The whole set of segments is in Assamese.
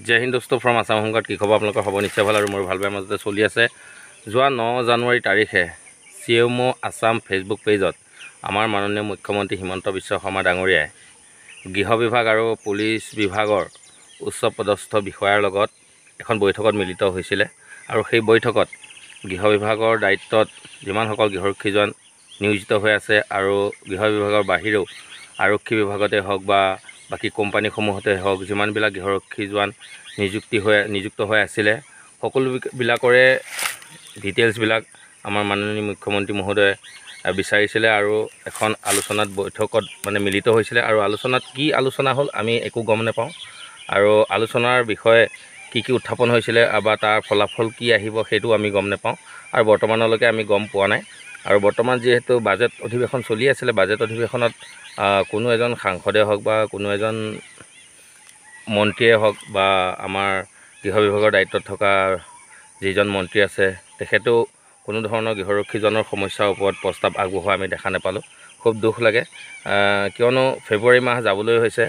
জয় হিন্দ দোস্ত ফ্ৰম আছাম হোমগাৰ্ড। কি খবৰ আপোনালোকৰ? হ'ব নিশ্চয় ভাল আৰু মোৰ ভাল বেয়াৰ মাজতে চলি আছে। যোৱা 9 জানুৱাৰী তাৰিখে CMO আছাম ফেচবুক পেজত আমাৰ মাননীয় মুখ্যমন্ত্ৰী হিমন্ত বিশ্ব শৰ্মা ডাঙৰীয়াই গৃহ বিভাগ আৰু পুলিচ বিভাগৰ উচ্চ পদস্থ বিষয়াৰ লগত এখন বৈঠকত মিলিত হৈছিলে আৰু সেই বৈঠকত গৃহ বিভাগৰ দায়িত্বত যিমানসকল গৃহৰক্ষী জোৱান নিয়োজিত হৈ আছে আৰু গৃহ বিভাগৰ বাহিৰেও আৰক্ষী বিভাগতে হওক বা বাকী কোম্পানীসমূহতে হওক যিমানবিলাক গৃহৰক্ষী জোৱান নিযুক্ত হৈ আছিলে সকলোবিলাকৰে ডিটেইলছবিলাক আমাৰ মাননীয় মুখ্যমন্ত্ৰী মহোদয়ে বিচাৰিছিলে আৰু এখন আলোচনাত বৈঠকত মিলিত হৈছিলে আৰু আলোচনাত কি আলোচনা হ'ল আমি একো গম নাপাওঁ আৰু আলোচনাৰ বিষয়ে কি উত্থাপন হৈছিলে বা তাৰ ফলাফল কি আহিব সেইটো আমি গম নাপাওঁ আৰু বৰ্তমানলৈকে আমি গম পোৱা নাই। আৰু বৰ্তমান যিহেতু বাজেট অধিৱেশন চলি আছিলে, বাজেট অধিৱেশনত কোনো এজন সাংসদে হওক বা কোনো এজন মন্ত্ৰীয়ে হওক বা আমাৰ গৃহ বিভাগৰ দায়িত্বত থকা যিজন মন্ত্ৰী আছে তেখেতেও কোনো ধৰণৰ গৃহৰক্ষীজনৰ সমস্যাৰ ওপৰত প্ৰস্তাৱ আগবঢ়োৱা আমি দেখা নাপালোঁ। খুব দুখ লাগে, কিয়নো ফেব্ৰুৱাৰী মাহ যাবলৈ হৈছে।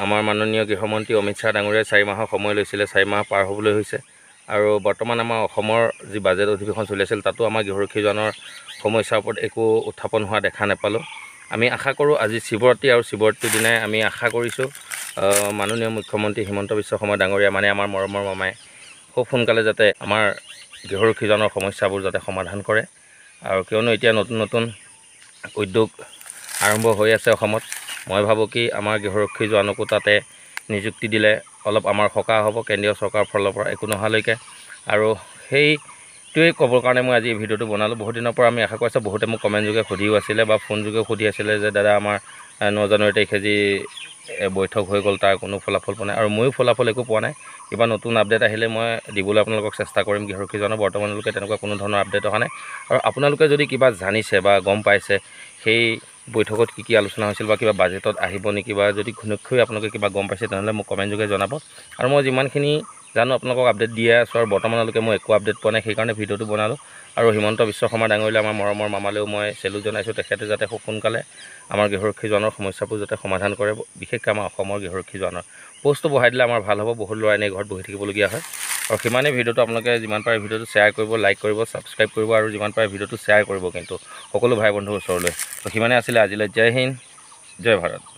আমাৰ মাননীয় গৃহমন্ত্ৰী অমিত শ্বাহ ডাঙৰীয়াই 4 মাহৰ সময় লৈছিলে, 4 মাহ পাৰ হ'বলৈ হৈছে আৰু বৰ্তমান আমাৰ অসমৰ যি বাজেট অধিৱেশন চলি আছিল তাতো আমাৰ গৃহৰক্ষীজনৰ সমস্যাৰ ওপৰত একো উত্থাপন হোৱা দেখা নাপালোঁ। আমি আশা কৰোঁ আজি শিৱৰাত্ৰি আৰু শিৱৰাত্ৰিৰ দিনাই আমি আশা কৰিছোঁ মাননীয় মুখ্যমন্ত্ৰী হিমন্ত বিশ্ব শৰ্মা ডাঙৰীয়া আমাৰ মৰমৰ মামাই খুব সোনকালে যাতে আমাৰ গৃহৰক্ষীজনৰ সমস্যাবোৰ যাতে সমাধান কৰে। আৰু কিয়নো এতিয়া নতুন উদ্যোগ আৰম্ভ হৈ আছে অসমত, মই ভাবোঁ কি আমাৰ গৃহৰক্ষী জোৱানকো তাতে নিযুক্তি দিলে অলপ আমাৰ সকাহ হ'ব কেন্দ্ৰীয় চৰকাৰৰ ফালৰ পৰা একো নোহোৱালৈকে। আৰু সেইটোৱেই ক'বৰ কাৰণে মই আজি এই ভিডিঅ'টো বনালোঁ। বহুত দিনৰ পৰা আমি আশা কৰিছোঁ, বহুতে মোক কমেণ্ট যোগে সুধিও আছিলে বা ফোন যোগে সুধি আছিলে যে দাদা আমাৰ 9 জানুৱাৰী তাৰিখে যি বৈঠক হৈ গ'ল তাৰ কোনো ফলাফল পোৱা নাই আৰু ময়ো ফলাফল একো পোৱা নাই। কিবা নতুন আপডেট আহিলে মই দিবলৈ আপোনালোকক চেষ্টা কৰিম। গৃহৰক্ষীজনৰ বৰ্তমানলৈকে তেনেকুৱা কোনো ধৰণৰ আপডেট অহা নাই আৰু আপোনালোকে যদি কিবা জানিছে বা গম পাইছে সেই বৈঠকত কি আলোচনা হৈছিল বা কিবা বাজেটত আহিব নেকি বা যদি ঘনক্ষৈ আপোনালোকে কিবা গম পাইছে তেনেহ'লে মোক কমেণ্ট যোগে জনাব আৰু মই যিমানখিনি জানো আপোনালোকক আপডেট দিয়ে আছোঁ আৰু বৰ্তমানলৈকে মই একো আপডেট পোৱা নাই, সেইকাৰণে ভিডিঅ'টো বনালোঁ। আৰু হিমন্ত বিশ্ব শৰ্মা ডাঙৰীয়ালৈ আমাৰ মৰমৰ মামালৈও মই চেলুট জনাইছোঁ। তেখেতে যাতে খুব সোনকালে আমাৰ গৃহৰক্ষীজনৰ সমস্যাবোৰ যাতে সমাধান কৰে, বিশেষকৈ আমাৰ অসমৰ গৃহৰক্ষীজনৰ পষ্টটো বঢ়াই দিলে আমাৰ ভাল হ'ব। বহুত ল'ৰা এনেই ঘৰত বহি থাকিবলগীয়া হয় আৰু সিমানেই ভিডিঅ'টো আপোনালোকে যিমান পাৰে ভিডিঅ'টো শ্বেয়াৰ কৰিব, লাইক কৰিব, ছাবস্ক্ৰাইব কৰিব আৰু যিমান পাৰে ভিডিঅ'টো শ্বেয়াৰ কৰিব কিন্তু সকলো ভাই বন্ধুৰ ওচৰলৈ। তো সিমানেই আছিলে আজিলৈ। জয় হিন্দ, জয় ভাৰত।